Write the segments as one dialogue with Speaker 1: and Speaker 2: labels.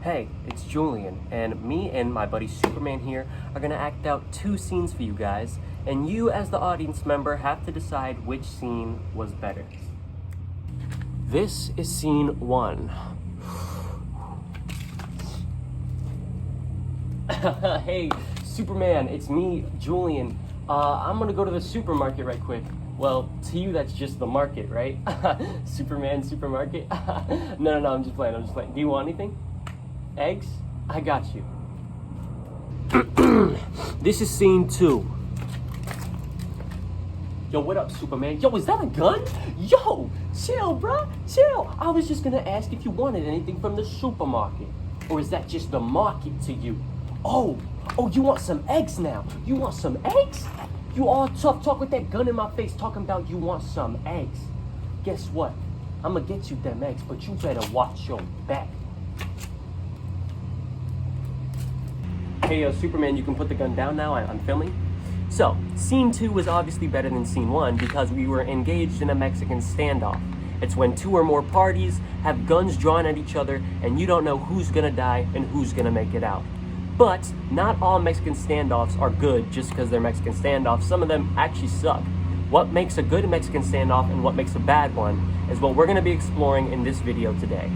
Speaker 1: Hey, it's Julian, and me and my buddy Superman here are gonna act out 2 scenes for you guys, and you as the audience member have to decide which scene was better. This is scene 1. Hey, Superman, it's me, Julian. I'm gonna go to the supermarket right quick. Well, to you, that's just the market, right? Superman, supermarket? No, I'm just playing. Do you want anything? Eggs? I got you. This is scene 2. Yo, what up, Superman? Yo, is that a gun? Yo, chill, bruh, chill. I was just gonna ask if you wanted anything from the supermarket. Or is that just the market to you? Oh, you want some eggs now? You want some eggs? You all tough talk with that gun in my face talking about you want some eggs. Guess what? I'ma get you them eggs, but you better watch your back. Hey, Superman, you can put the gun down now. I'm filming. So, scene 2 was obviously better than scene 1 because we were engaged in a Mexican standoff. It's when 2 or more parties have guns drawn at each other and you don't know who's gonna die and who's gonna make it out. But not all Mexican standoffs are good just because they're Mexican standoffs. Some of them actually suck. What makes a good Mexican standoff and what makes a bad one is what we're gonna be exploring in this video today.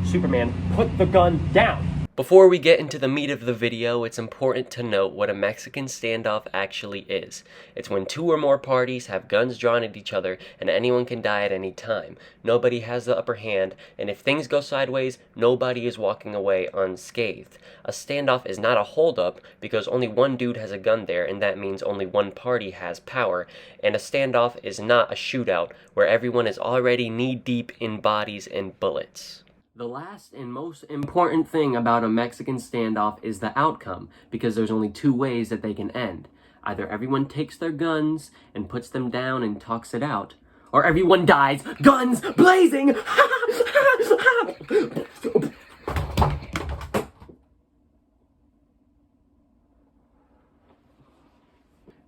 Speaker 1: Superman, put the gun down! Before we get into the meat of the video, it's important to note what a Mexican standoff actually is. It's when 2 or more parties have guns drawn at each other and anyone can die at any time. Nobody has the upper hand, and if things go sideways, nobody is walking away unscathed. A standoff is not a holdup because only one dude has a gun there, and that means only one party has power. And a standoff is not a shootout where everyone is already knee-deep in bodies and bullets. The last and most important thing about a Mexican standoff is the outcome, because there's only 2 ways that they can end. Either everyone takes their guns and puts them down and talks it out, or everyone dies, guns blazing!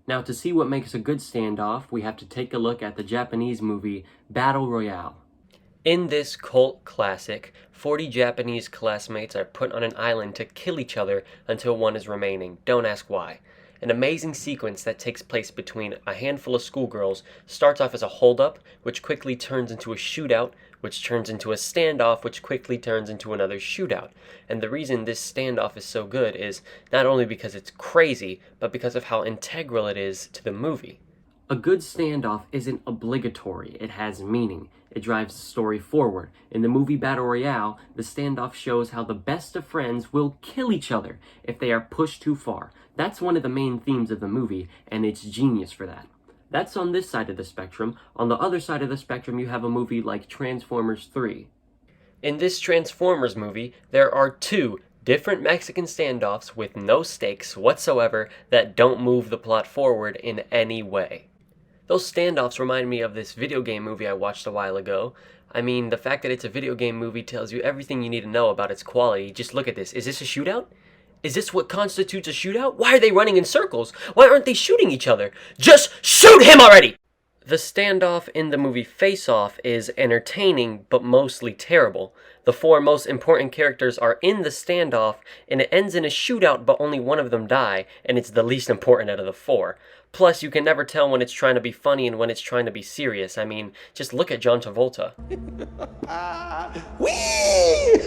Speaker 1: Now, to see what makes a good standoff, we have to take a look at the Japanese movie Battle Royale. In this cult classic, 40 Japanese classmates are put on an island to kill each other until one is remaining. Don't ask why. An amazing sequence that takes place between a handful of schoolgirls starts off as a holdup, which quickly turns into a shootout, which turns into a standoff, which quickly turns into another shootout. And the reason this standoff is so good is not only because it's crazy, but because of how integral it is to the movie. A good standoff isn't obligatory, it has meaning. It drives the story forward. In the movie Battle Royale, the standoff shows how the best of friends will kill each other if they are pushed too far. That's one of the main themes of the movie, and it's genius for that. That's on this side of the spectrum. On the other side of the spectrum, you have a movie like Transformers 3. In this Transformers movie, there are 2 different Mexican standoffs with no stakes whatsoever that don't move the plot forward in any way. Those standoffs remind me of this video game movie I watched a while ago. I mean, the fact that it's a video game movie tells you everything you need to know about its quality. Just look at this. Is this a shootout? Is this what constitutes a shootout? Why are they running in circles? Why aren't they shooting each other? Just shoot him already! The standoff in the movie Face Off is entertaining, but mostly terrible. The 4 most important characters are in the standoff, and it ends in a shootout, but only one of them die, and it's the least important out of the 4. Plus, you can never tell when it's trying to be funny and when it's trying to be serious. I mean, just look at John Travolta.
Speaker 2: Whee!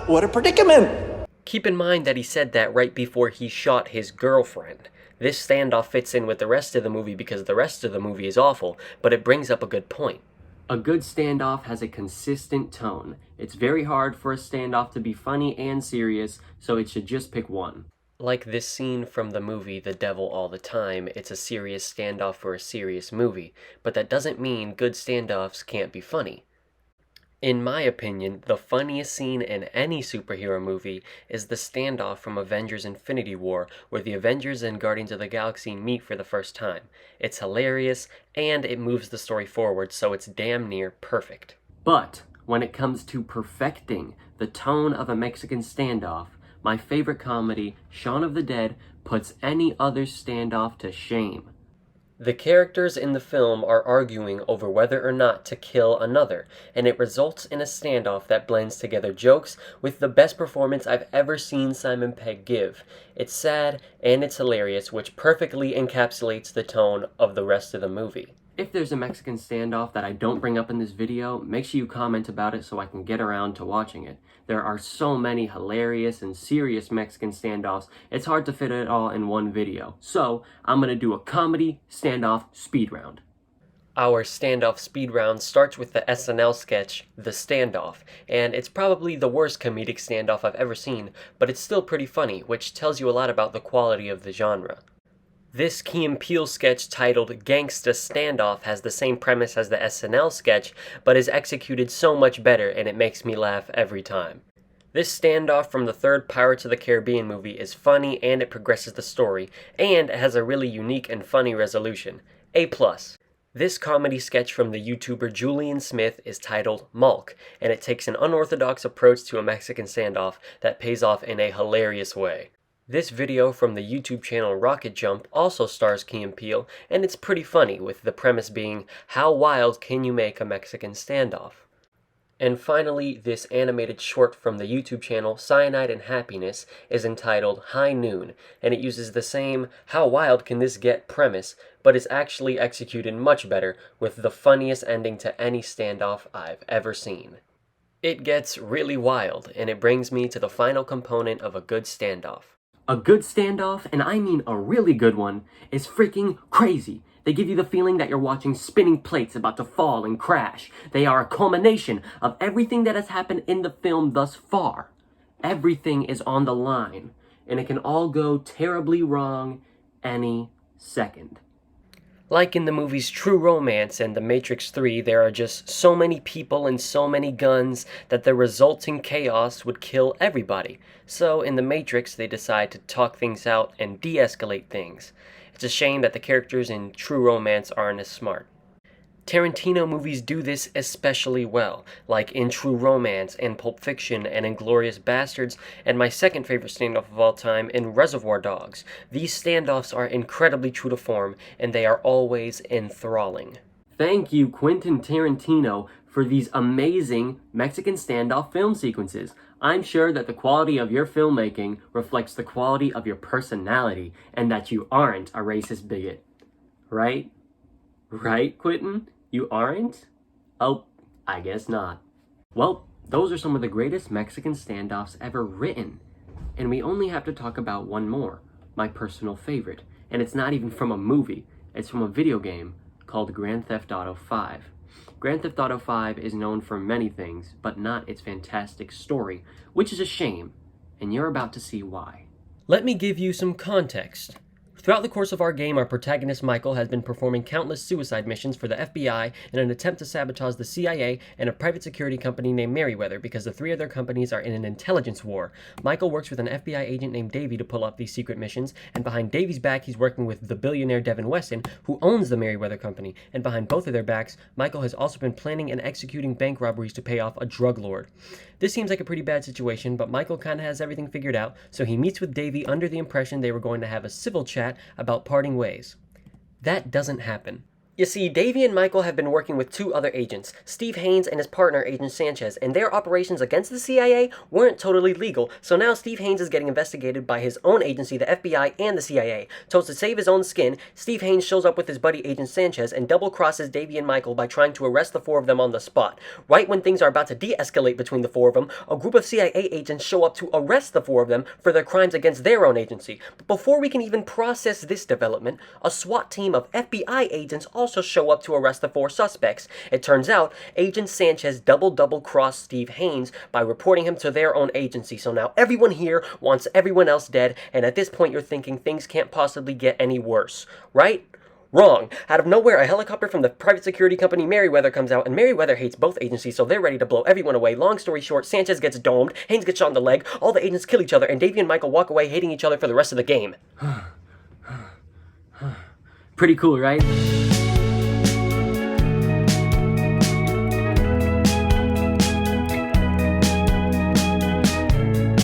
Speaker 2: What a predicament!
Speaker 1: Keep in mind that he said that right before he shot his girlfriend. This standoff fits in with the rest of the movie because the rest of the movie is awful, but it brings up a good point. A good standoff has a consistent tone. It's very hard for a standoff to be funny and serious, so it should just pick one. Like this scene from the movie The Devil All the Time, it's a serious standoff for a serious movie, but that doesn't mean good standoffs can't be funny. In my opinion, the funniest scene in any superhero movie is the standoff from Avengers Infinity War, where the Avengers and Guardians of the Galaxy meet for the first time. It's hilarious, and it moves the story forward, so it's damn near perfect. But when it comes to perfecting the tone of a Mexican standoff, my favorite comedy, Shaun of the Dead, puts any other standoff to shame. The characters in the film are arguing over whether or not to kill another, and it results in a standoff that blends together jokes with the best performance I've ever seen Simon Pegg give. It's sad and it's hilarious, which perfectly encapsulates the tone of the rest of the movie. If there's a Mexican standoff that I don't bring up in this video, make sure you comment about it so I can get around to watching it. There are so many hilarious and serious Mexican standoffs, it's hard to fit it all in one video. So, I'm gonna do a comedy standoff speed round. Our standoff speed round starts with the SNL sketch, The Standoff, and it's probably the worst comedic standoff I've ever seen, but it's still pretty funny, which tells you a lot about the quality of the genre. This Key and Peele sketch titled Gangsta Standoff has the same premise as the SNL sketch, but is executed so much better and it makes me laugh every time. This standoff from the third Pirates of the Caribbean movie is funny and it progresses the story, and it has a really unique and funny resolution. A+. This comedy sketch from the YouTuber Julian Smith is titled Malk, and it takes an unorthodox approach to a Mexican standoff that pays off in a hilarious way. This video from the YouTube channel Rocket Jump also stars Key and Peele, and it's pretty funny, with the premise being, how wild can you make a Mexican standoff? And finally, this animated short from the YouTube channel Cyanide and Happiness is entitled High Noon, and it uses the same how wild can this get premise, but is actually executed much better, with the funniest ending to any standoff I've ever seen. It gets really wild, and it brings me to the final component of a good standoff. A good standoff, and I mean a really good one, is freaking crazy. They give you the feeling that you're watching spinning plates about to fall and crash. They are a culmination of everything that has happened in the film thus far. Everything is on the line, and it can all go terribly wrong any second. Like in the movies True Romance and The Matrix 3, there are just so many people and so many guns that the resulting chaos would kill everybody. So in The Matrix, they decide to talk things out and de-escalate things. It's a shame that the characters in True Romance aren't as smart. Tarantino movies do this especially well, like in True Romance and Pulp Fiction and Inglourious Basterds, and my second favorite standoff of all time in Reservoir Dogs. These standoffs are incredibly true to form, and they are always enthralling. Thank you, Quentin Tarantino, for these amazing Mexican standoff film sequences. I'm sure that the quality of your filmmaking reflects the quality of your personality, and that you aren't a racist bigot. Right? Right, Quentin? You aren't? Oh, I guess not. Well, those are some of the greatest Mexican standoffs ever written. And we only have to talk about one more, my personal favorite. And it's not even from a movie, it's from a video game called Grand Theft Auto 5. Grand Theft Auto 5 is known for many things, but not its fantastic story, which is a shame, and you're about to see why. Let me give you some context. Throughout the course of our game, our protagonist Michael has been performing countless suicide missions for the FBI in an attempt to sabotage the CIA and a private security company named Merryweather because the three other companies are in an intelligence war. Michael works with an FBI agent named Davey to pull off these secret missions, and behind Davey's back he's working with the billionaire Devin Weston, who owns the Merryweather company, and behind both of their backs, Michael has also been planning and executing bank robberies to pay off a drug lord. This seems like a pretty bad situation, but Michael kinda has everything figured out, so he meets with Davey under the impression they were going to have a civil chat about parting ways. That doesn't happen. You see, Davey and Michael have been working with two other agents, Steve Haynes and his partner, Agent Sanchez, and their operations against the CIA weren't totally legal, so now Steve Haynes is getting investigated by his own agency, the FBI and the CIA. So to save his own skin, Steve Haynes shows up with his buddy Agent Sanchez and double-crosses Davey and Michael by trying to arrest the four of them on the spot. Right when things are about to de-escalate between the four of them, a group of CIA agents show up to arrest the four of them for their crimes against their own agency. But before we can even process this development, a SWAT team of FBI agents also show up to arrest the four suspects. It turns out, Agent Sanchez double-crossed Steve Haynes by reporting him to their own agency, so now everyone here wants everyone else dead, and at this point you're thinking things can't possibly get any worse, right? Wrong. Out of nowhere, a helicopter from the private security company Merryweather comes out, and Merryweather hates both agencies, so they're ready to blow everyone away. Long story short, Sanchez gets domed, Haynes gets shot in the leg, all the agents kill each other, and Davey and Michael walk away hating each other for the rest of the game. Pretty cool, right?